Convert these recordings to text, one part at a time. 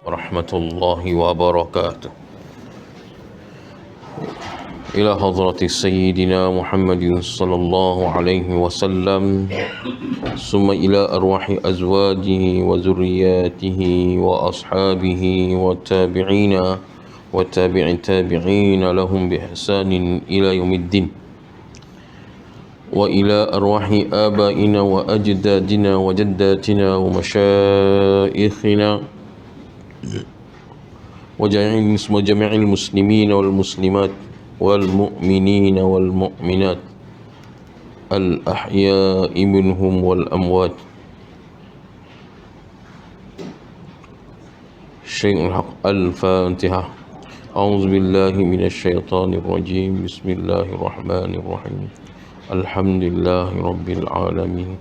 warahmatullahi wabarakatuh. Ila hadrati Sayyidina Muhammadin sallallahu alaihi wasallam, summa ila arwahi azwajihi wa zurriyatihi wa ashabihi wa tabi'ina wa tabi'in tabi'ina lahum bi ihsanin ila yaumiddin, wa ila arwahi abaina wa ajdadina wa jaddatina wa masyaikhina وجميع المسلمين والمسلمات والمؤمنين والمؤمنات الأحياء منهم والأموات. شيء الحق. الفاتحة. أعوذ بالله من الشيطان الرجيم. بسم الله الرحمن الرحيم. الحمد لله رب العالمين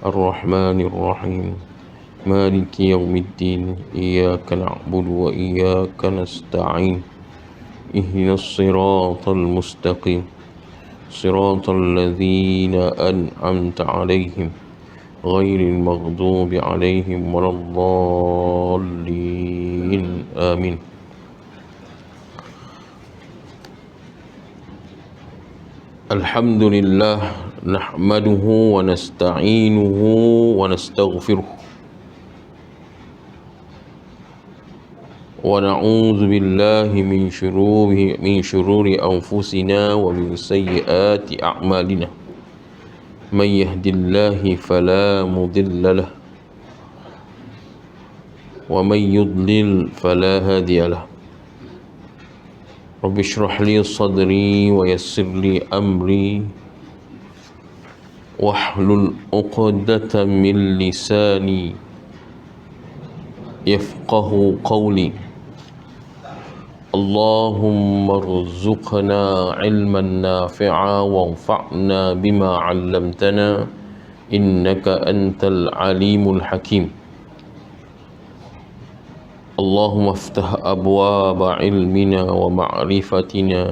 الرحمن الرحيم مالك يوم الدين. إياك نعبد وإياك نستعين. اهدنا الصراط المستقيم صراط الذين أنعمت عليهم غير المغضوب عليهم ولا الضالين. آمين. الحمد لله نحمده ونستعينه ونستغفره ونعوذ بالله من شرور أنفسنا ومن سيئات أعمالنا. من يهد الله فلا مضل له ومن يضلل فلا هادي له. رب اشرح لي صدري ويسر لي أمري واحلل عقدة من لساني يفقه قولي. اللهم ارزقنا علما نافعا وانفعنا بما علمتنا إنك أنت العليم الحكيم. اللهم افتح أبواب علمنا ومعرفتنا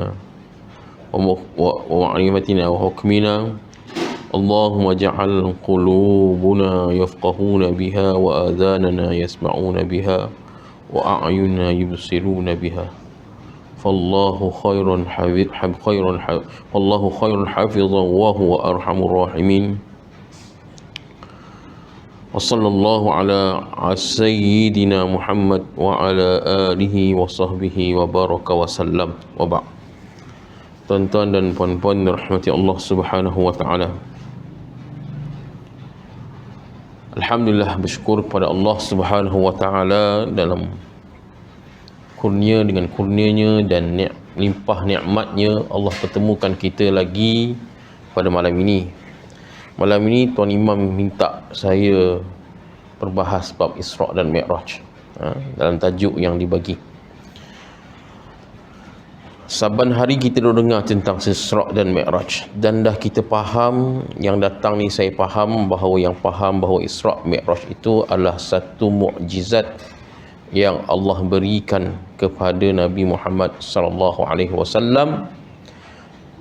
وحكمنا. اللهم اجعل قلوبنا يفقهون بها وآذاننا يسمعون بها وأعيننا يبصرون بها. فالله خير حافظا وهو أرحم الراحمين. وصلى الله على سيدنا محمد وعلى آله وصحبه وبارك وسلم. وبعد. Tuan-tuan dan puan-puan dirahmati Allah Subhanahu wa taala. Alhamdulillah, bersyukur kepada Allah Subhanahu wa taala dalam kurnia dengan kurnianya dan limpah nikmatnya Allah pertemukan kita lagi pada malam ini. Malam ini Tuan Imam minta saya berbahas bab Isra' dan Mi'raj dalam tajuk yang dibagi. Saban hari kita dah dengar tentang Isra' dan Mi'raj, dan dah kita faham, yang datang ni saya faham bahawa Isra' Mi'raj itu adalah satu mukjizat yang Allah berikan kepada Nabi Muhammad sallallahu alaihi wasallam,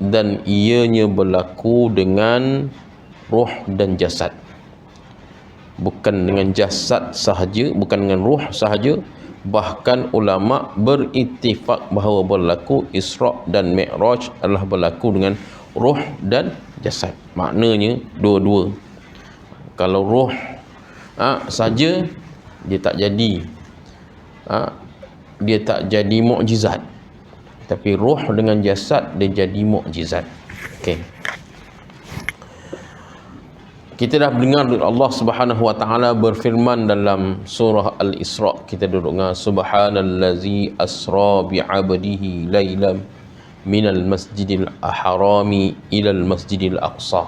dan ianya berlaku dengan roh dan jasad, bukan dengan jasad sahaja, bukan dengan roh sahaja. Bahkan ulama berittifaq bahawa berlaku Isra' dan Mi'raj adalah berlaku dengan roh dan jasad. Maknanya dua-dua. Kalau roh saja dia tak jadi, dia tak jadi mukjizat, tapi roh dengan jasad dia jadi mukjizat. Okey, kita dah dengar Allah Subhanahu wa taala berfirman dalam surah Al-Isra'. Kita duduk dengar, subhanallazi asra bi 'abdihi lailan minal masjidil harami ilal masjidil aqsa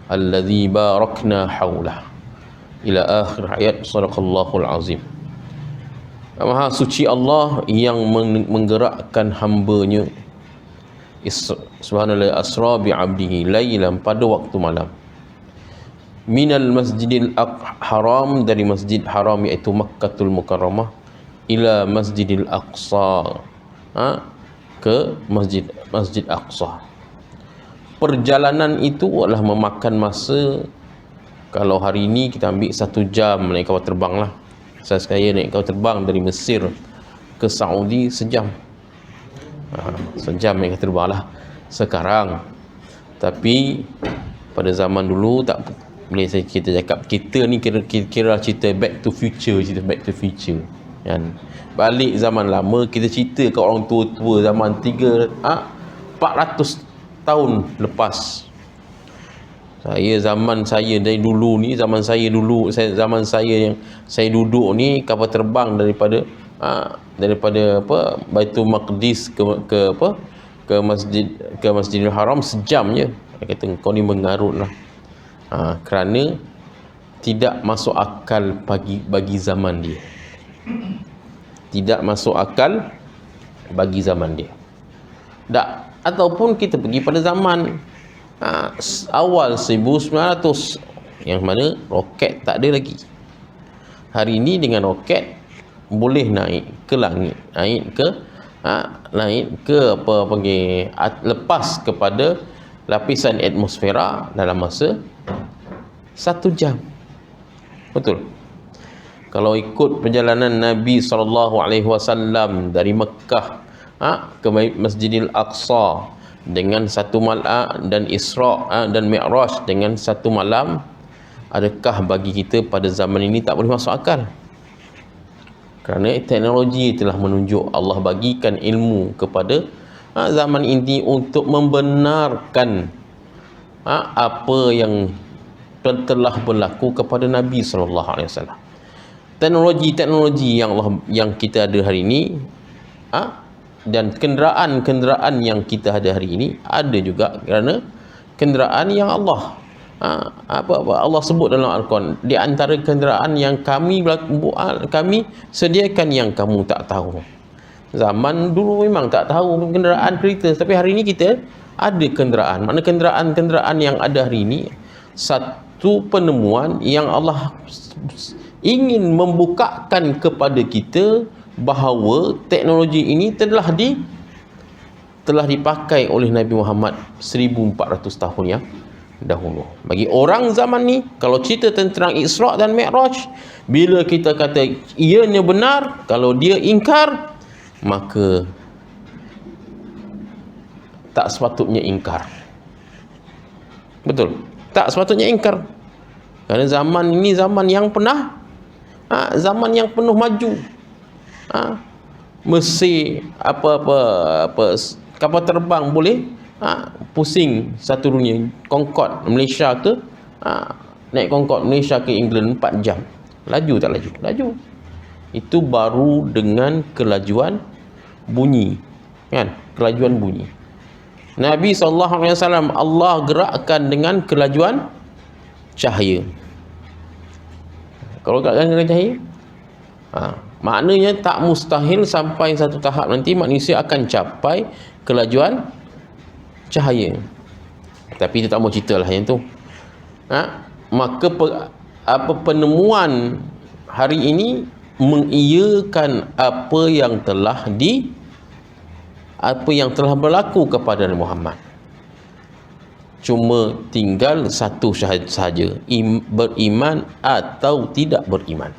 alladzi barakna haulah, ila akhir ayat. Sadaqallahul azim. Maha suci Allah yang menggerakkan hamba-Nya. Subhanallah asra bi 'abdihi lailan, pada waktu malam, minal masjidil haram, dari masjid haram iaitu Makkatul Mukarramah, ila masjidil aqsa, ke masjid Aqsa. Perjalanan itu adalah memakan masa, kalau hari ini kita ambil 1 jam naik kapal terbang lah, Saya naik kapal terbang dari Mesir ke Saudi sejam. Sejam naik kapal terbang lah sekarang. Tapi pada zaman dulu tak boleh kita cakap, kita ni kira cerita back to future, kan. Balik zaman lama, kita cerita ke orang tua-tua zaman 400 tahun lepas. Zaman saya dari dulu ni, zaman saya yang saya duduk ni, kapal terbang daripada Baitul Maqdis ke Masjidil Haram sejam je. Dia kata kau ni mengarut lah. Kerana tidak masuk akal bagi zaman dia. Tidak masuk akal bagi zaman dia. Ataupun kita pergi pada zaman awal 1900, yang mana roket tak ada lagi. Hari ini dengan roket boleh naik ke langit, lepas kepada lapisan atmosfera dalam masa 1 jam. Betul. Kalau ikut perjalanan Nabi SAW dari Mekah ke Masjidil Aqsa dengan 1 malam, dan Isra dan Mi'raj dengan 1 malam, adakah bagi kita pada zaman ini tak boleh masuk akal? Kerana teknologi telah menunjuk, Allah bagikan ilmu kepada zaman ini untuk membenarkan apa yang telah berlaku kepada Nabi SAW. Teknologi yang kita ada hari ini, dan kenderaan yang kita ada hari ini, ada juga kerana kenderaan yang Allah Allah sebut dalam Al-Quran. Di antara kenderaan yang kami sediakan yang kamu tak tahu. Zaman dulu memang tak tahu kenderaan kereta, tapi hari ini kita ada kenderaan. Mana kenderaan yang ada hari ini, satu penemuan yang Allah ingin membukakan kepada kita bahawa teknologi ini telah dipakai oleh Nabi Muhammad 1400 tahun yang dahulu. Bagi orang zaman ni, kalau cerita tentang Isra dan Mi'raj, bila kita kata ianya benar, kalau dia ingkar, maka tak sepatutnya ingkar. Betul, tak sepatutnya ingkar. Kerana zaman ini zaman yang zaman yang penuh maju. Mesir kapal terbang boleh pusing satu dunia. Concorde Malaysia naik Concorde Malaysia ke England 4 jam. Laju tak laju? Laju. Itu baru dengan kelajuan bunyi, kan? Kelajuan bunyi. Nabi SAW Allah gerakkan dengan kelajuan cahaya. Kalau gerakkan dengan cahaya, maknanya tak mustahil sampai satu tahap nanti manusia akan capai kelajuan cahaya. Tapi kita tak mau cerita lah yang tu. Maka penemuan hari ini mengiyakan apa yang telah berlaku kepada Nabi Muhammad. Cuma tinggal satu syahadat sahaja, beriman atau tidak beriman.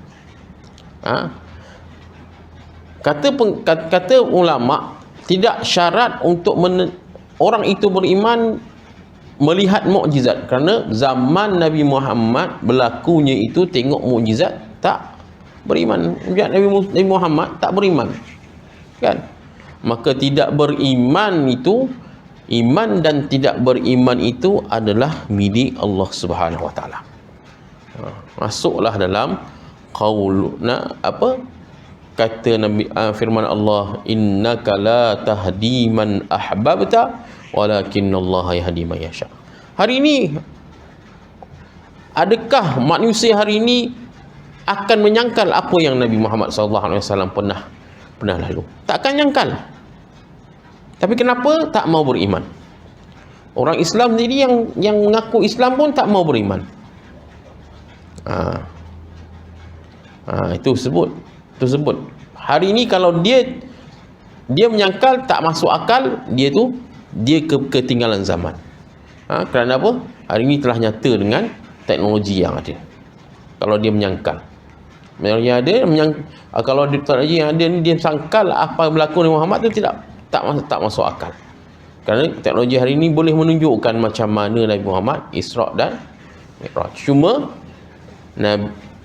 Kata ulama, tidak syarat untuk orang itu beriman melihat mukjizat, kerana zaman Nabi Muhammad berlakunya itu tengok mukjizat tak beriman. Nabi Muhammad tak beriman, kan? Maka tidak beriman itu, iman dan tidak beriman itu adalah milik Allah Subhanahu Wa Taala. Masuklah dalam qauluna kata Nabi, firman Allah, innaka la tahdi man ahbabta walakinallaha yahdi man yasha. Hari ini, adakah manusia hari ini akan menyangkal apa yang Nabi Muhammad SAW pernah lalu? Takkan nyangkal. Tapi kenapa tak mau beriman? Orang Islam sendiri yang mengaku Islam pun tak mau beriman. Itu sebut. Hari ini kalau dia menyangkal, tak masuk akal, dia ketinggalan zaman. Kerana apa? Hari ini telah nyata dengan teknologi yang ada. Kalau dia menyangkal, Yang ada yang kalau teknologi yang ada ni dia sangkal apa yang berlaku dengan Muhammad tu tak masuk akal. Kerana teknologi hari ini boleh menunjukkan macam mana Nabi Muhammad Isra' dan Mi'raj. Cuma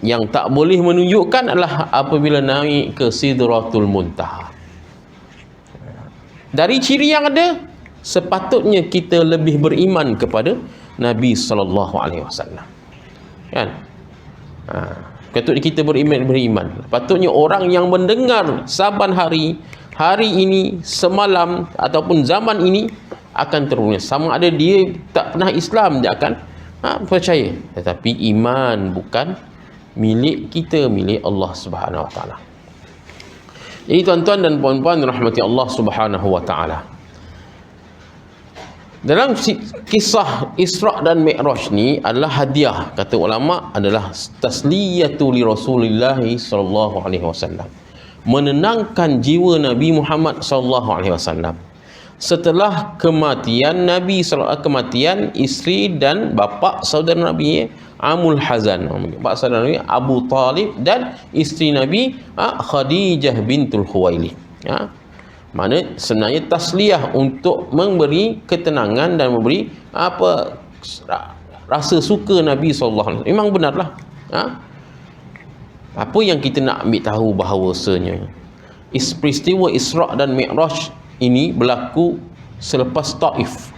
yang tak boleh menunjukkan adalah apabila naik ke Sidratul Muntaha. Dari ciri yang ada, sepatutnya kita lebih beriman kepada Nabi sallallahu alaihi wasallam. Kan? Patutnya kita beriman. Patutnya orang yang mendengar saban hari ini, semalam ataupun zaman ini akan terus. Sama ada dia tak pernah Islam, dia akan percaya. Tetapi iman bukan milik kita, milik Allah Subhanahu wa taala. Jadi tuan-tuan dan puan-puan rahmati Allah Subhanahu wa taala. Dalam kisah Isra' dan Mi'raj ni adalah hadiah, kata ulama, adalah tasliyatu li Rasulillah sallallahu alaihi wasallam. Menenangkan jiwa Nabi Muhammad sallallahu alaihi wasallam. Setelah kematian kematian isteri dan bapa saudara Nabi Amul Hazan, bapa saudara Nabi Abu Talib dan isteri Nabi Khadijah bintul Khuwailid. Mana sebenarnya tasliyah untuk memberi ketenangan dan memberi rasa suka Nabi SAW. Memang benarlah. Apa yang kita nak ambil tahu bahawasanya peristiwa Isra' dan Mi'raj ini berlaku selepas Taif.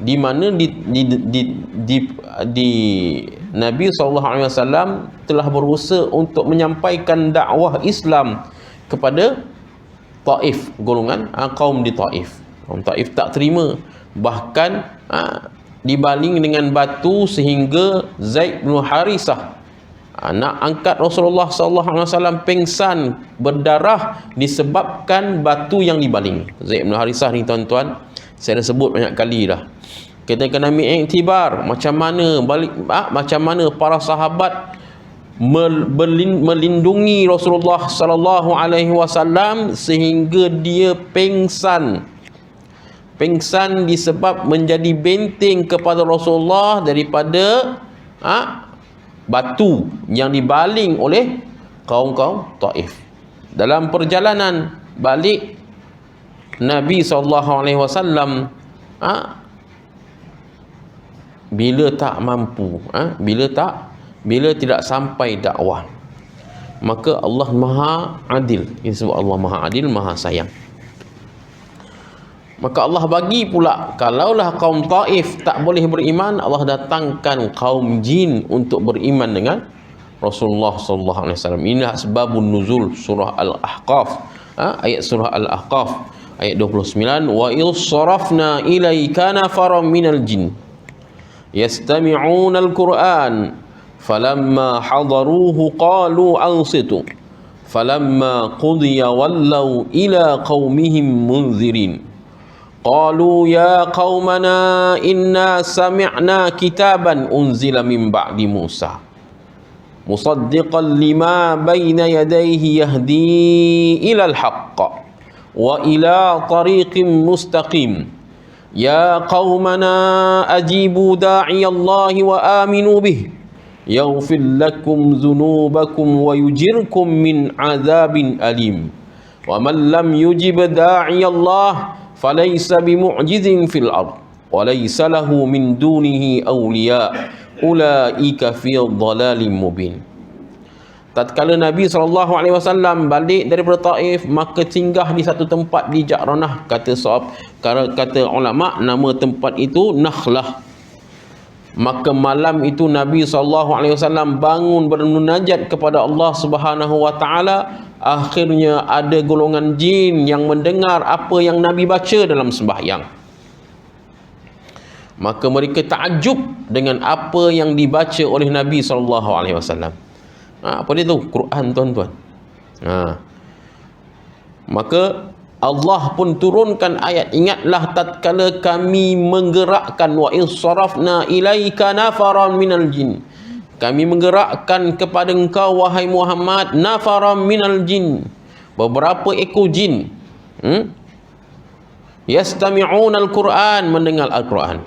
Di mana Nabi SAW telah berusaha untuk menyampaikan dakwah Islam kepada Taif, golongan kaum di Taif. Kaum Taif tak terima, bahkan dibaling dengan batu sehingga Zaid bin Harisah, anak angkat Rasulullah SAW, pengsan berdarah disebabkan batu yang dibaling. Zaid bin Harisah ni tuan-tuan, saya dah sebut banyak kali dah. Kita kena ambil iktibar macam mana para sahabat melindungi Rasulullah sallallahu alaihi wasallam sehingga dia pengsan disebab menjadi benteng kepada Rasulullah daripada batu yang dibaling oleh kaum-kaum Taif. Dalam perjalanan balik Nabi sallallahu alaihi wasallam bila tak mampu, bila tidak sampai dakwah, maka Allah Maha Adil. Ini sebab Allah Maha Adil, Maha Sayang. Maka Allah bagi pula, kalaulah kaum Taif tak boleh beriman, Allah datangkan kaum jin untuk beriman dengan Rasulullah sallallahu alaihi wasallam. Inilah sebabun nuzul surah Al-Ahqaf, ayat surah Al-Ahqaf ayat 29, wa ilsarafna ilaika nafaran minal jin yastami'una al-Qur'an falamma hadaruhu qalu ansitu falamma qudiya wallaw ila qaumihim munzirin qalu ya qaumana inna sami'na kitaban unzila min ba'di Musa musaddiqan lima bayna yadayhi yahdi ila al-haqq wa ila tariqin mustaqim ya qaumana ajibu da'i Allah wa aminu bih yaghfir lakum dhunubakum wa yujirkum min azabin alim wa man lam yujib da'i Allah falaysa bimu'jizin fil ard wa laysa lahu min dunihi awliya ulaika fi dhalalin mubin. Tatkala Nabi SAW balik daripada Taif, maka singgah di satu tempat di Ja'ranah. Kata ulama, nama tempat itu Nakhlah. Maka malam itu Nabi SAW bangun bermunajat kepada Allah Subhanahu wa taala. Akhirnya ada golongan jin yang mendengar apa yang Nabi baca dalam sembahyang. Maka mereka takjub dengan apa yang dibaca oleh Nabi SAW. Apa dia tu? Quran, tuan-tuan. Maka Allah pun turunkan ayat, ingatlah tatkala kami menggerakkan wa isarafna ilaika nafaran minal jin, kami menggerakkan kepada engkau wahai Muhammad nafaran minal jin, beberapa ekor jin, yastami'una al-Quran, mendengar Al-Quran.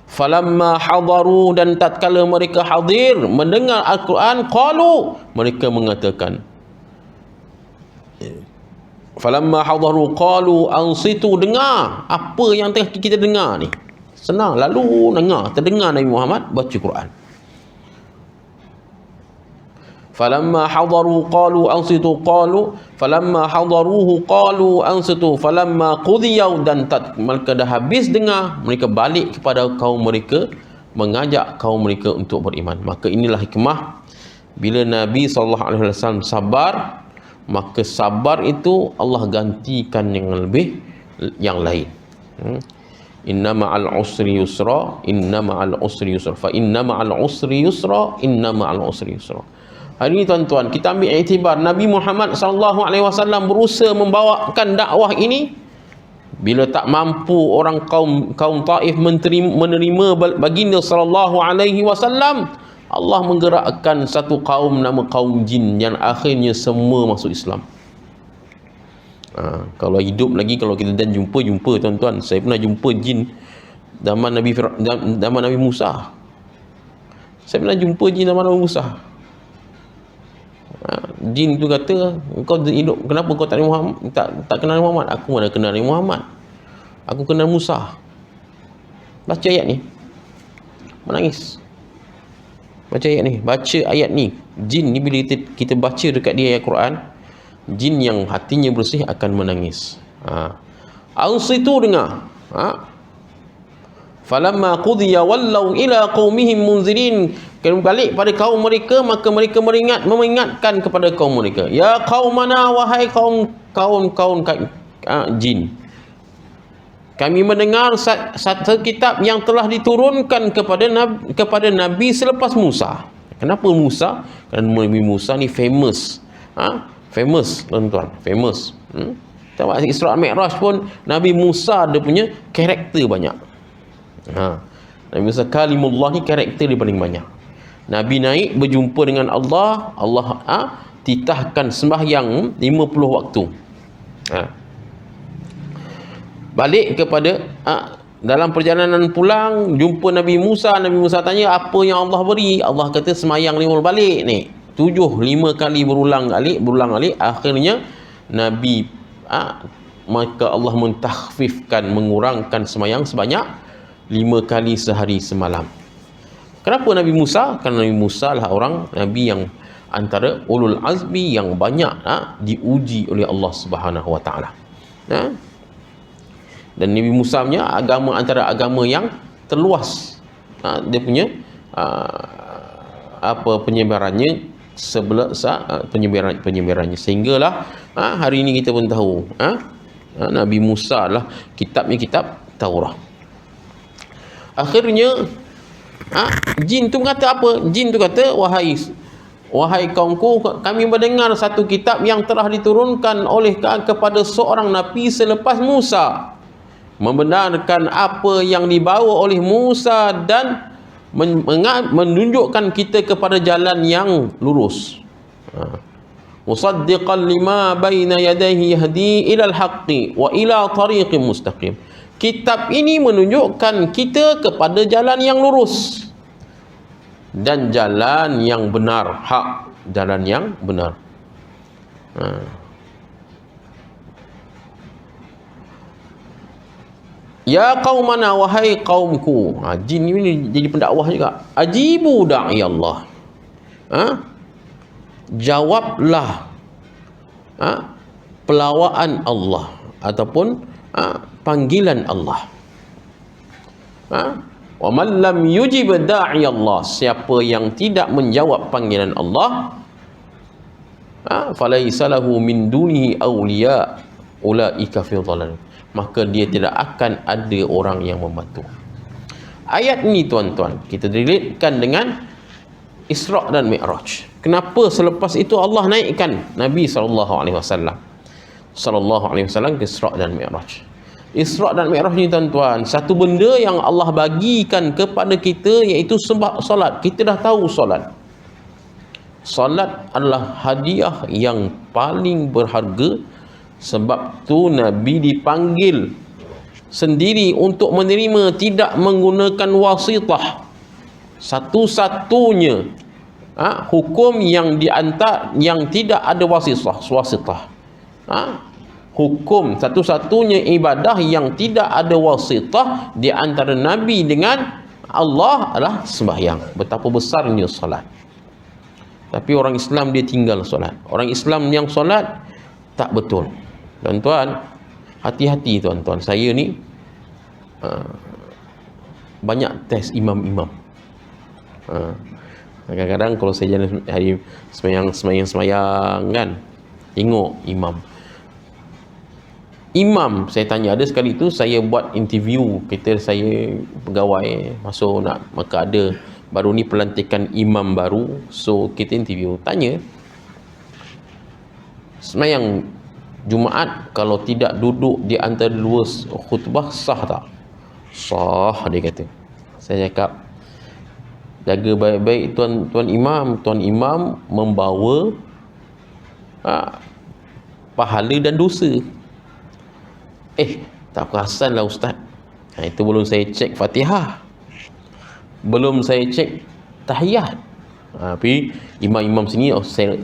Falamma hadaru, dan tatkala mereka hadir mendengar Al-Quran, qalu, mereka mengatakan, falamma hadaru qalu ansitu, dengar apa yang tengah kita dengar ni. Senang, lalu terdengar Nabi Muhammad baca Quran. Falamma hadaru qalu ansitu, qalu falamma hadaruhu qalu ansitu falamma qudiyau, dan mereka dah habis dengar, mereka balik kepada kaum mereka, mengajak kaum mereka untuk beriman. Maka inilah hikmah bila Nabi SAW sabar, maka sabar itu Allah gantikan yang lain. Inna ma'al usri yusra, inna ma'al usri yusra, fa inna ma'al usri yusra, inna ma'al usri yusra. Hari ini tuan-tuan, kita ambil iktibar Nabi Muhammad SAW berusaha membawakan dakwah ini. Bila tak mampu orang kaum Taif menerima baginda SAW, Allah menggerakkan satu kaum nama kaum jin yang akhirnya semua masuk Islam. Kalau hidup lagi, kalau kita dan jumpa tuan-tuan, saya pernah jumpa jin zaman Nabi Musa. Saya pernah jumpa jin zaman Nabi Musa. Jin tu kata, kau hidup, kenapa kau tak Muhammad, tak kenal Muhammad? Aku mana kenal Muhammad, aku kenal Musa. Baca ayat ni, menangis. Baca ayat ni. Jin ni bila kita baca dekat dia ayat Quran, jin yang hatinya bersih akan menangis. Ansitu, dengar. Falamma qudiya wallau ila qaumihim munzirin, balik pada kaum mereka, maka mereka mengingatkan kepada kaum mereka, ya qaumana, wahai kaum jin, kami mendengar satu kitab yang telah diturunkan kepada Nabi selepas Musa. Kenapa Musa? Kerana Nabi Musa ni famous. Famous tuan-tuan, famous. Tengok Isra' Mi'raj pun Nabi Musa dia punya karakter banyak. Nabi Musa kalimullah ni karakter dia paling banyak. Nabi naik berjumpa dengan Allah, titahkan sembahyang 50 waktu. Balik kepada dalam perjalanan pulang, jumpa Nabi Musa tanya apa yang Allah beri. Allah kata sembahyang 50 balik ni. 5 kali berulang alik. Akhirnya Nabi maka Allah mentakhfifkan, mengurangkan sembahyang sebanyak 5 kali sehari semalam. Kenapa Nabi Musa? Kerana Nabi Musa lah orang Nabi yang antara ulul azmi yang banyak diuji oleh Allah Subhanahu Wa Taala. Dan Nabi Musa punya agama antara agama yang terluas. Dia punya penyebarannya penyebarannya sehinggalah hari ini kita pun tahu Nabi Musa lah kitabnya kitab Taurat. Akhirnya jin tu kata apa? Jin tu kata, wahai kaumku, kami mendengar satu kitab yang telah diturunkan kepada seorang nabi selepas Musa, membenarkan apa yang dibawa oleh Musa dan menunjukkan kita kepada jalan yang lurus. Musaddiqan lima baina yadayhi yahdi ilal haqqi wa ila tariqin mustaqim. Kitab ini menunjukkan kita kepada jalan yang lurus dan jalan yang benar, jalan yang benar. Ya qaumana, wahai kaumku. Jin ini jadi pendakwah juga. Ajibu da'i Allah. Jawablah pelawaan Allah ataupun panggilan Allah. Wa man lam yujib da'i Allah, siapa yang tidak menjawab panggilan Allah, falaisa lahu min dunihi awliya ulaika fi dhalal, maka dia tidak akan ada orang yang membantu. Ayat ni tuan-tuan kita relatekan dengan Isra' dan Mi'raj. Kenapa selepas itu Allah naikkan Nabi SAW ke Isra' dan Mi'raj. Isra' dan Mi'raj ni tuan-tuan, satu benda yang Allah bagikan kepada kita iaitu solat. Kita dah tahu solat. Solat adalah hadiah yang paling berharga. Sebab tu Nabi dipanggil sendiri untuk menerima, tidak menggunakan wasitah. Satu-satunya hukum yang diantar yang tidak ada wasitah. Hukum satu-satunya ibadah yang tidak ada wasitah di antara Nabi dengan Allah adalah sembahyang. Betapa besarnya solat. Tapi orang Islam dia tinggal solat. Orang Islam yang solat tak betul. Tuan-tuan, hati-hati tuan-tuan. Saya ni banyak tes imam-imam. Kadang-kadang kalau saya jalan hari semayang kan, tengok imam saya tanya, ada sekali tu saya buat interview, kita saya pegawai masuk nak, maka ada baru ni pelantikan imam baru, so kita interview, tanya semayang Jumaat kalau tidak duduk di antara dua khutbah sah tak? Sah, dia kata. Saya cakap, jaga baik-baik tuan imam membawa pahala dan dosa. Tak perasan lah ustaz. Itu belum saya cek Fatihah, belum saya cek tahiyat. Tapi imam-imam sini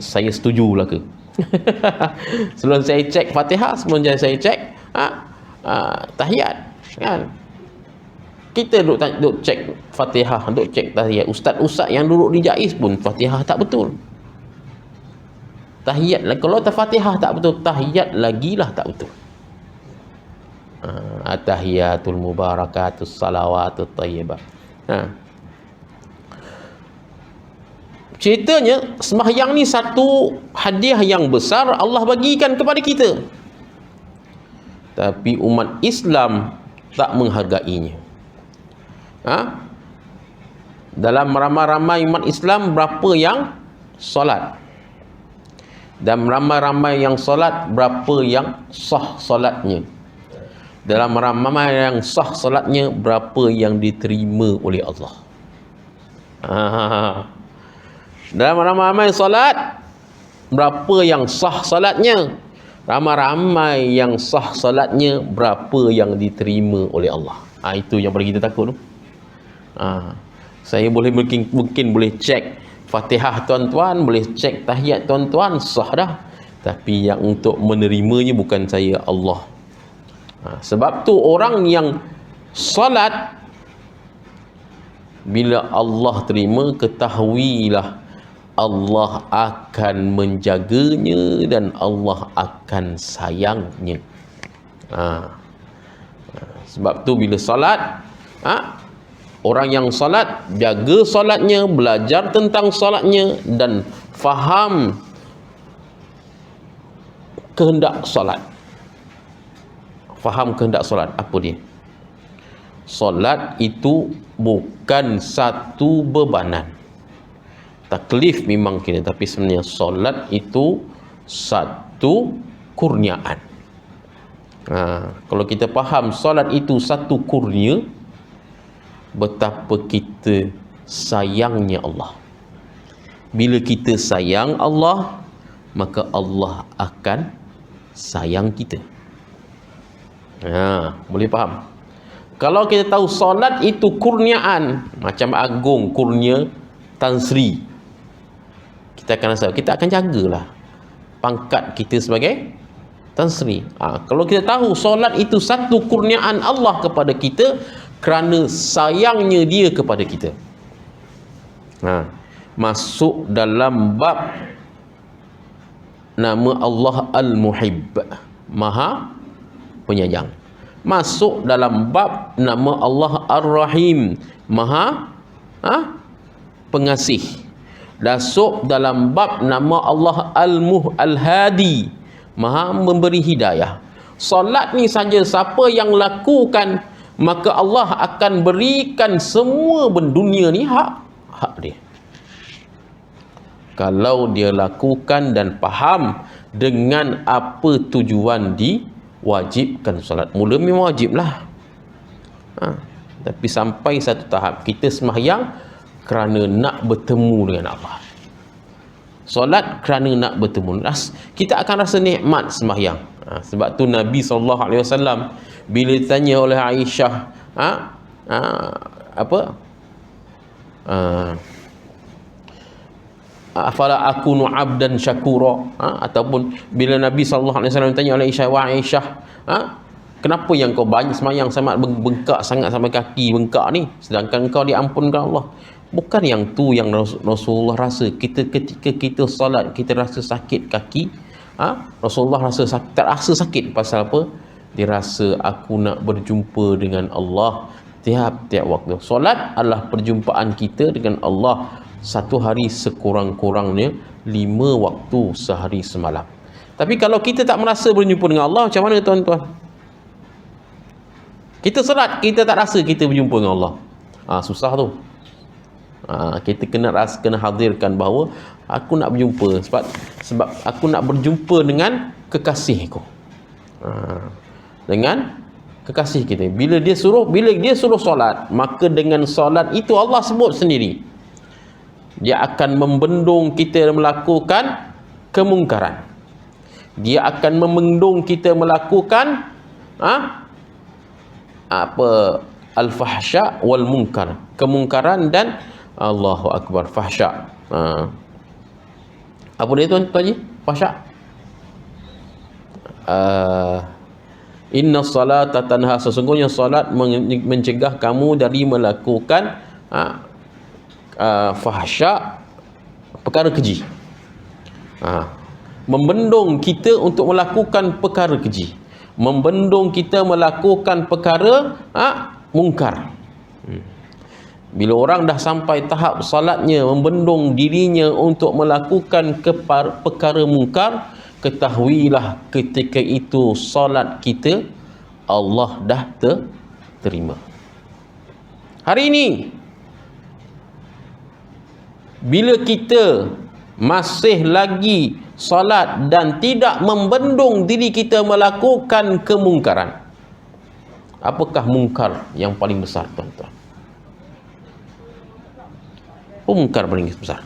saya setuju lah ke. Sebelum saya cek Fatihah, sebelum saya cek tahiyat kan. Kita duduk cek Fatihah, duduk cek tahiyat. Ustaz-ustaz yang duduk di Jais pun Fatihah tak betul, tahiyat lah. Kalau Fatihah tak betul, tahiyat lagi lah tak betul. At-tahiyatul mubarakatus salawatut thayyibah. Ceritanya sembahyang ni satu hadiah yang besar Allah bagikan kepada kita, tapi umat Islam tak menghargainya. Dalam ramai-ramai umat Islam, berapa yang solat? Dan ramai-ramai yang solat, berapa yang sah solatnya? Dalam ramai yang sah solatnya, berapa yang diterima oleh Allah? Dalam ramai-ramai solat, berapa yang sah solatnya? Ramai-ramai yang sah solatnya, berapa yang diterima oleh Allah? Itu yang paling kita takut tu. Saya mungkin boleh cek Fatihah tuan-tuan, boleh cek tahiyat tuan-tuan, sah dah. Tapi yang untuk menerimanya bukan saya, Allah. Sebab tu orang yang salat, bila Allah terima, ketahuilah Allah akan menjaganya dan Allah akan sayangnya. Sebab tu bila salat, orang yang salat, jaga salatnya, belajar tentang salatnya dan faham kehendak salat. Faham kehendak solat. Apa dia? Solat itu bukan satu bebanan. Taklif memang kena, tapi sebenarnya solat itu satu kurniaan. Kalau kita faham solat itu satu kurnia, betapa kita sayangnya Allah. Bila kita sayang Allah, maka Allah akan sayang kita. Boleh faham? Kalau kita tahu solat itu kurniaan, macam agung kurnia Tan Sri, kita akan rasa, kita akan jagalah pangkat kita sebagai Tan Sri. Kalau kita tahu solat itu satu kurniaan Allah kepada kita kerana sayangnya dia kepada kita, masuk dalam bab nama Allah Al-Muhib, Maha Penyayang. Masuk dalam bab nama Allah Ar-Rahim, Maha Pengasih. Masuk dalam bab nama Allah Al-Hadi, Maha Memberi Hidayah. Solat ni saja siapa yang lakukan, maka Allah akan berikan semua dunia ni hak dia. Kalau dia lakukan dan faham dengan apa tujuan diwajibkan solat. Mula memang wajib lah, tapi sampai satu tahap kita sembahyang kerana nak bertemu dengan Allah. Solat kerana nak bertemu. Kita akan rasa nikmat sembahyang. Sebab tu Nabi SAW bila ditanya oleh Aisyah, afala akunu abdan syakura, ataupun bila Nabi SAW ditanya oleh Aisyah, wahai Aisyah, kenapa yang kau banyak semayang sangat bengkak sangat sampai kaki bengkak ni, sedangkan kau diampunkan Allah? Bukan yang tu yang Rasulullah rasa. Ketika kita salat kita rasa sakit kaki, Rasulullah tak rasa sakit. Pasal apa? Dia rasa aku nak berjumpa dengan Allah tiap-tiap waktu. Solat adalah perjumpaan kita dengan Allah satu hari sekurang-kurangnya 5 waktu sehari semalam. Tapi kalau kita tak merasa berjumpa dengan Allah, macam mana tuan-tuan? Kita solat, kita tak rasa kita berjumpa dengan Allah. Susah tu. Kita kena hadirkan bahawa aku nak berjumpa, sebab aku nak berjumpa dengan kekasihku. Dengan kekasih kita. Bila dia suruh solat, maka dengan solat itu Allah sebut sendiri, dia akan membendung kita melakukan kemungkaran. Dia akan membendung kita melakukan al-fahsya wal munkar, kemungkaran dan Allahu Akbar, fahsya. Apa dia tuan Haji? Fahsya. Inna salata tanha, sesungguhnya salat mencegah kamu dari melakukan fahsya, perkara keji. Membendung kita untuk melakukan perkara keji, membendung kita melakukan perkara mungkar. Bila orang dah sampai tahap salatnya membendung dirinya untuk melakukan perkara mungkar, ketahuilah ketika itu salat kita Allah dah terima. Hari ini bila kita masih lagi salat dan tidak membendung diri kita melakukan kemungkaran, apakah mungkar yang paling besar tuan-tuan? Mungkar paling besar,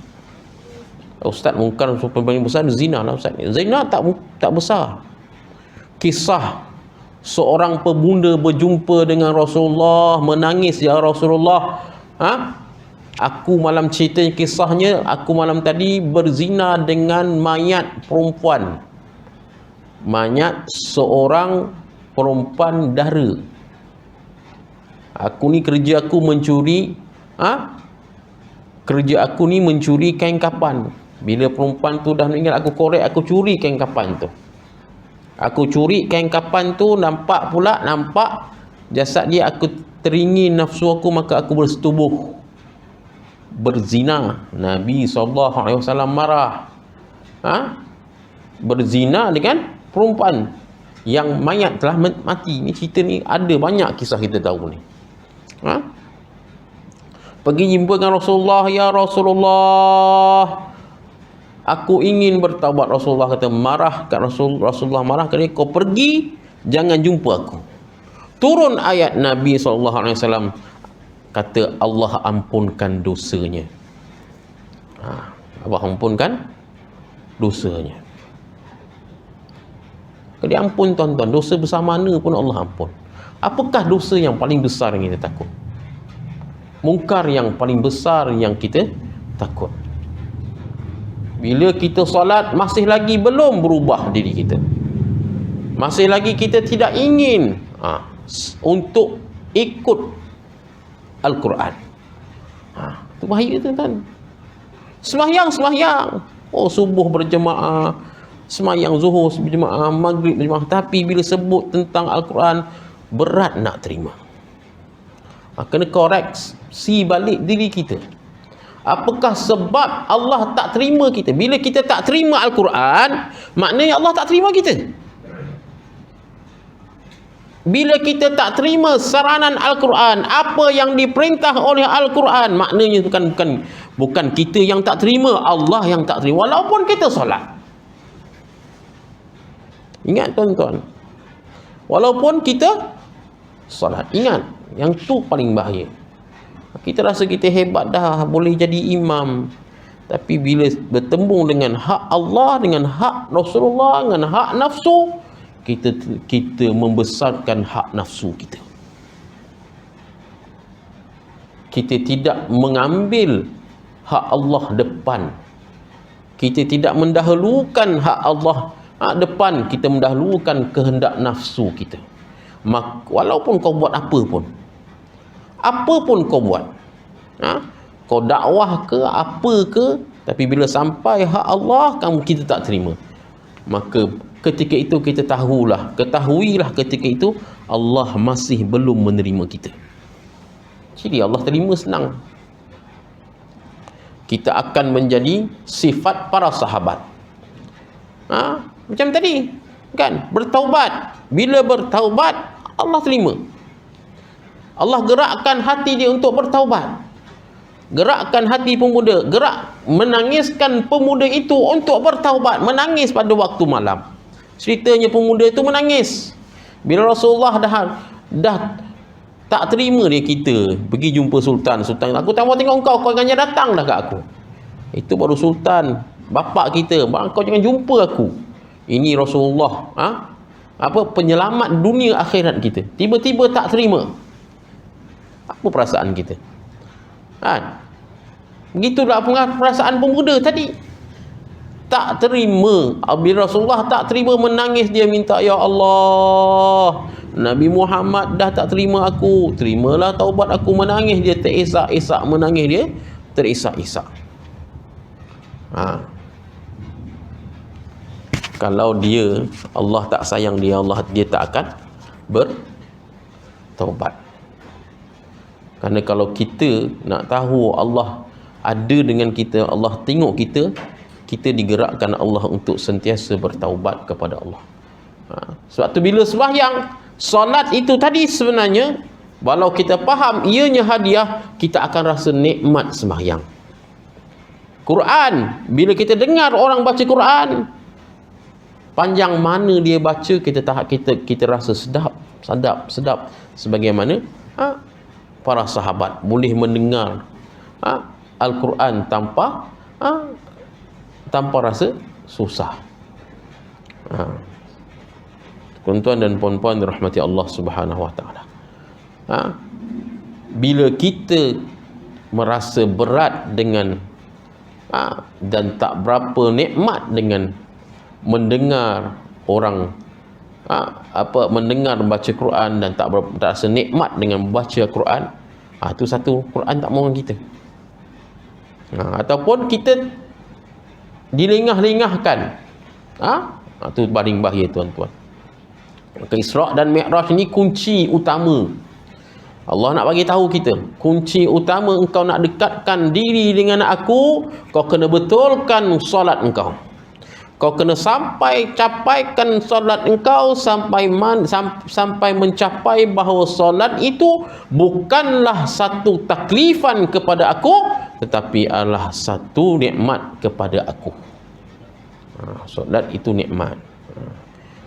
Ustaz, mungkar paling besar zina lah Ustaz. Zina tak besar. Kisah seorang pemuda berjumpa dengan Rasulullah, menangis, ya Rasulullah, aku malam cerita kisahnya, aku malam tadi berzina dengan mayat perempuan, mayat seorang perempuan dara. Aku ni kerja aku mencuri, kerja aku ni mencuri kain kapan. Bila perempuan tu dah meninggal, aku korek, aku curi kain kapan tu. Aku curi kain kapan tu, nampak jasad dia, aku teringin nafsu aku, maka aku bersetubuh berzina. Nabi SAW marah. Berzina dengan perempuan yang mayat telah mati. Ni cerita ni ada banyak kisah kita tahu ni. Pergi jumpa dengan Rasulullah, ya Rasulullah, aku ingin bertaubat. Rasulullah kata, marah kat Rasulullah marah ke dia, kau pergi, jangan jumpa aku. Turun ayat Nabi SAW, kata Allah ampunkan dosanya. Allah ampunkan dosanya. Dia ampun tuan-tuan, dosa besar mana pun Allah ampun. Apakah dosa yang paling besar yang kita takut? Mungkar yang paling besar yang kita takut. Bila kita solat masih lagi belum berubah diri kita, masih lagi kita tidak ingin untuk ikut Al-Quran, itu bahaya tuan-tuan. Sembahyang, subuh berjemaah, sembahyang zuhur berjemaah, maghrib berjemaah, tapi bila sebut tentang Al-Quran berat nak terima. Kena koreksi balik diri kita. Apakah sebab Allah tak terima kita? Bila kita tak terima Al-Quran, maknanya Allah tak terima kita. Bila kita tak terima saranan Al-Quran, apa yang diperintah oleh Al-Quran, maknanya bukan kita yang tak terima, Allah yang tak terima, walaupun kita solat. Ingat tuan-tuan, walaupun kita solat, ingat, yang tu paling bahaya. Kita rasa kita hebat dah, boleh jadi imam, tapi bila bertembung dengan hak Allah, dengan hak Rasulullah, dengan hak nafsu, kita membesarkan hak nafsu kita. Kita tidak mengambil hak Allah depan. Kita tidak mendahulukan hak Allah depan. Kita mendahulukan kehendak nafsu kita. Walaupun kau buat apa pun kau buat, kau dakwah ke apa ke, tapi bila sampai hak Allah kita tak terima, maka ketika itu kita ketahuilah ketika itu Allah masih belum menerima kita. Jadi Allah terima senang. Kita akan menjadi sifat para sahabat. Macam tadi kan, bertaubat. Bila bertaubat, Allah terima. Allah gerakkan hati dia untuk bertaubat. Gerakkan hati pemuda, menangiskan pemuda itu untuk bertaubat, menangis pada waktu malam. Ceritanya pemuda itu menangis. Bila Rasulullah dah tak terima dia, kita pergi jumpa Sultan. Sultan, aku tak mau tengok kau jangan datang dah kat aku. Itu baru Sultan, bapak kita. Kau jangan jumpa aku. Ini Rasulullah, penyelamat dunia akhirat kita. Tiba-tiba tak terima. Apa perasaan kita? Begitulah perasaan pemuda tadi. Tak terima. Bila Rasulullah tak terima, menangis dia, minta, ya Allah, Nabi Muhammad dah tak terima aku, terimalah taubat aku. Menangis dia, terisak-isak. Menangis dia, terisak-isak. Kalau Allah tak sayang dia, dia tak akan bertaubat. Kerana kalau kita nak tahu Allah ada dengan kita, Allah tengok kita, kita digerakkan Allah untuk sentiasa bertaubat kepada Allah. Sebab tu bila sembahyang, solat itu tadi sebenarnya, walau kita faham ianya hadiah, kita akan rasa nikmat sembahyang. Quran, bila kita dengar orang baca Quran, panjang mana dia baca, kita rasa sedap. Sebagaimana para sahabat boleh mendengar Al-Quran tanpa rasa susah. Tuan-tuan dan puan-puan dirahmati Allah Subhanahu wa taala. Bila kita merasa berat dengan dan tak berapa nikmat dengan mendengar orang mendengar baca Quran, dan tak rasa nikmat dengan baca Quran, itu satu, Quran tak mahu kita. Ataupun kita dilengah-lengahkan, itu paling bahaya, tuan-tuan. Maka Isra' dan Mi'raj ni kunci utama. Allah nak bagi tahu kita, kunci utama engkau nak dekatkan diri dengan aku, kau kena betulkan solat engkau. Kau kena capaikan solat engkau sampai mencapai bahawa solat itu bukanlah satu taklifan kepada aku, tetapi adalah satu nikmat kepada aku. Solat itu nikmat.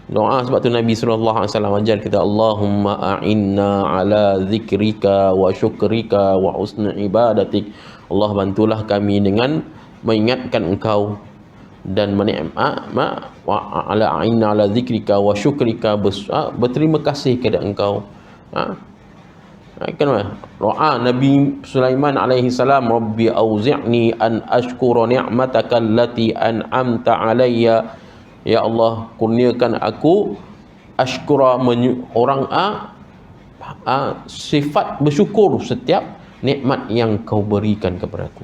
Doa, sebab tu Nabi sallallahu alaihi wasallam ajar kita, Allahumma a'inna ala zikrika wa syukrika wa husni ibadatik. Allah, bantulah kami dengan mengingatkan engkau dan ala zikrika wa syukrika, berterima kasih kepada engkau. Doa Nabi Sulaiman alaihi salam, Rabbi auzi'ni an ashkura ni'mataka allati an'amta alayya. Ya Allah, kurniakan aku ashkura, orang sifat bersyukur setiap nikmat yang kau berikan kepada aku.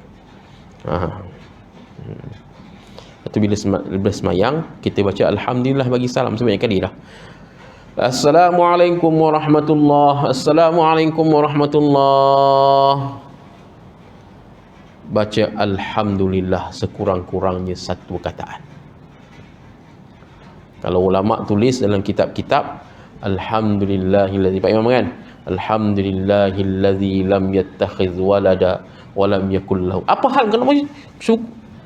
Itu bila semayang kita baca alhamdulillah bagi salam sebanyak kali lah. Assalamualaikum warahmatullahi. Assalamualaikum warahmatullahi. Baca alhamdulillah sekurang-kurangnya satu kataan. Kalau ulama tulis dalam kitab-kitab, alhamdulillahillazi, Pak Imam kan, alhamdulillahillazi lam yattakhidz walada wa lam yakul lahu. Apa hal kena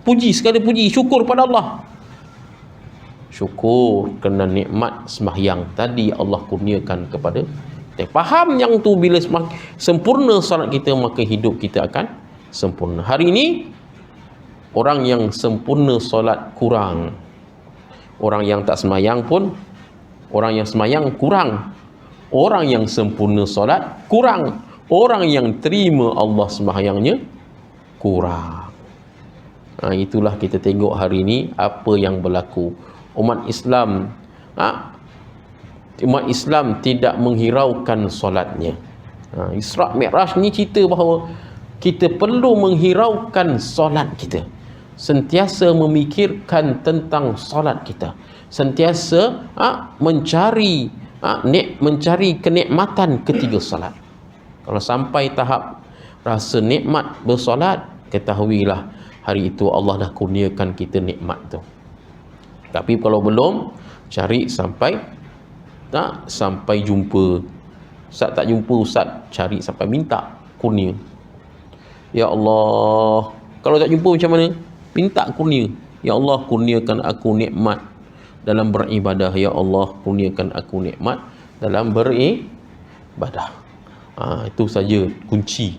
puji, sekali puji, syukur pada Allah. Syukur kerana nikmat sembahyang tadi Allah kurniakan kepada kita. Faham yang tu, bila sempurna salat kita, maka hidup kita akan sempurna. Hari ini orang yang sempurna solat kurang. Orang yang tak sembahyang pun Orang yang semayang kurang. Orang yang sempurna solat kurang. Orang yang terima Allah sembahyangnya kurang. Itulah kita tengok hari ini apa yang berlaku. Umat Islam tidak menghiraukan solatnya. Isra' Mi'raj ni cerita bahawa kita perlu menghiraukan solat kita. Sentiasa memikirkan tentang solat kita. Sentiasa mencari kenikmatan ketiga solat. Kalau sampai tahap rasa nikmat bersolat, ketahuilah hari itu Allah dah kurniakan kita nikmat tu. Tapi kalau belum, cari sampai jumpa. Ustaz tak jumpa, Ustaz cari sampai minta kurnia. Ya Allah, kalau tak jumpa macam mana? Minta kurnia. Ya Allah, kurniakan aku nikmat dalam beribadah. Ya Allah, kurniakan aku nikmat dalam beribadah. Itu saja kunci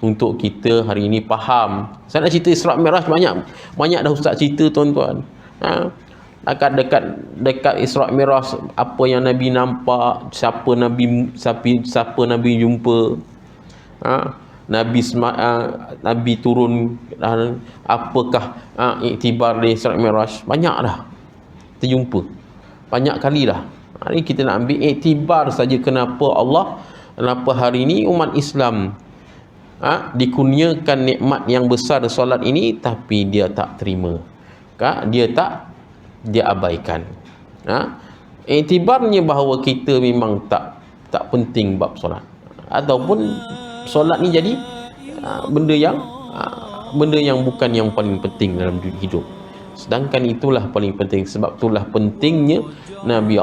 untuk kita hari ini faham. Saya nak cerita Isra' Mi'raj banyak dah Ustaz cerita tuan-tuan. Dekat Isra' Mi'raj, apa yang Nabi nampak, siapa Nabi jumpa, Nabi turun, apakah iktibar di Isra' Mi'raj, banyak dah terjumpa, banyak kali dah. Hari kita nak ambil iktibar saja kenapa hari ini umat Islam dikurniakan nikmat yang besar solat ini, tapi dia tak terima, dia abaikan. Iktibarnya bahawa kita memang tak penting bab solat, ataupun solat ni jadi benda yang bukan yang paling penting dalam hidup. Sedangkan itulah paling penting. Sebab itulah pentingnya Nabi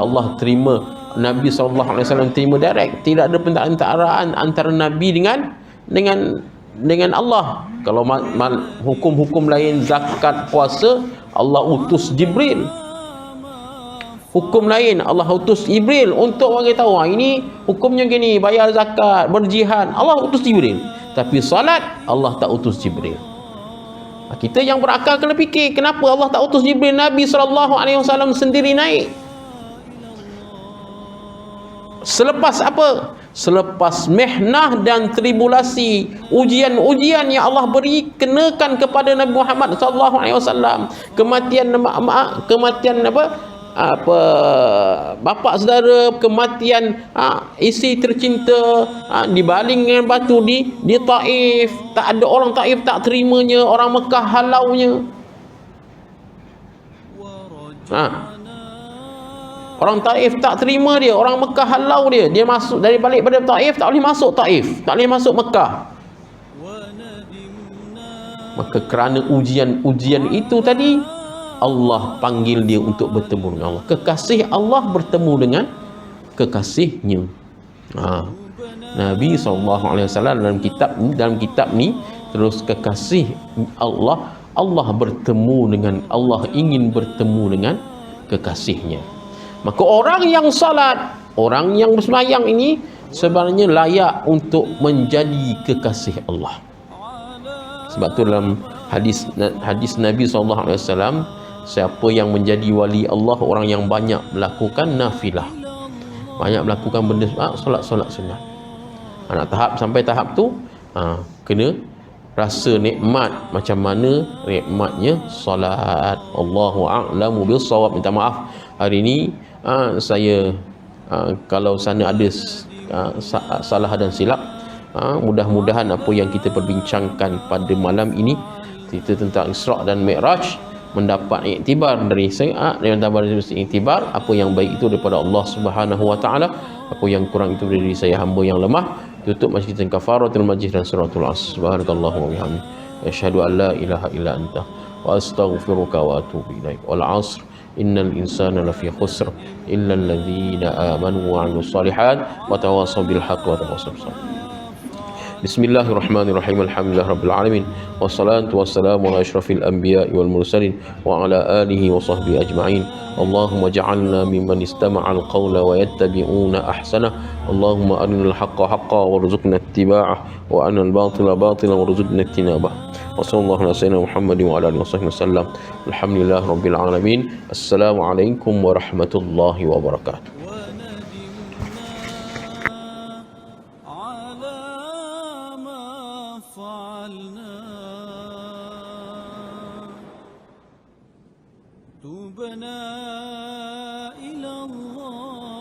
SAW terima direct. Tidak ada pentaraan antara Nabi dengan Allah. Kalau hukum-hukum lain, zakat, puasa, Allah utus Jibril. Hukum lain Allah utus Jibril untuk bagi tahu, ini hukumnya gini, bayar zakat, berjihad, Allah utus Jibril. Tapi salat Allah tak utus Jibril. Kita yang berakal kena fikir, kenapa Allah tak utus Jibril? Nabi SAW sendiri naik. Selepas apa? Selepas mihnah dan tribulasi, ujian-ujian yang Allah beri kenakan kepada Nabi Muhammad SAW, kematian bapa saudara, kematian isteri tercinta, dibaling dengan batu di Taif. Tak ada orang Taif tak terimanya, orang Mekah halaunya. Orang Taif tak terima dia, orang Mekah halau dia. Dia masuk dari balik pada Taif, tak boleh masuk Taif, tak boleh masuk Mekah. Maka kerana ujian itu tadi, Allah panggil dia untuk bertemu dengan Allah. Kekasih Allah bertemu dengan kekasihnya. Nabi SAW dalam kitab ni terus kekasih Allah bertemu dengan Allah, ingin bertemu dengan kekasihnya. Maka orang yang salat, orang yang bersemayang ini sebenarnya layak untuk menjadi kekasih Allah. Sebab tu dalam hadis Nabi SAW, siapa yang menjadi wali Allah, orang yang banyak melakukan nafilah, banyak melakukan benda solat sunat. Sampai tahap tu kena rasa nikmat macam mana nikmatnya solat. Allahu a'lamu bissawab. Minta maaf hari ini saya kalau sana ada salah dan silap. Mudah-mudahan apa yang kita perbincangkan pada malam ini, cerita tentang Isra' dan Mi'raj, mendapat iktibar dari saya, iktibar apa yang baik itu daripada Allah Subhanahu wa taala, apa yang kurang itu dari saya hamba yang lemah. Tutup masjid kafaratul majlis dan suratul asr. Subhanakallahu wa bihamdika, asyhadu an la ilaha illa anta wa astaghfiruka wa atubu ilaik. Wal asr innal insana lafi khusr illa alladhina amanu wa 'amilus solihat wa tawassaw bil haqqi wa tawassaw bis sabr. Bismillahirrahmanirrahim. Alhamdulillah rabbil alamin. Wassalatu wassalamu ala asyrafil anbiya'i wal mursalin wa ala alihi wa sahbihi ajma'in. Allahumma ja'alna mimman istama'al qawla wa yattabi'una ahsanah. Allahumma arinal haqqa haqqan warzuqna ittiba'ah wa arinal batila batilan warzuqna ijtinabah. Wassallallahu ala sayyidina Muhammad wa ala alihi wasallam. Alhamdulillah rabbil alamin. Assalamualaikum warahmatullahi wabarakatuh. تبنا إلى الله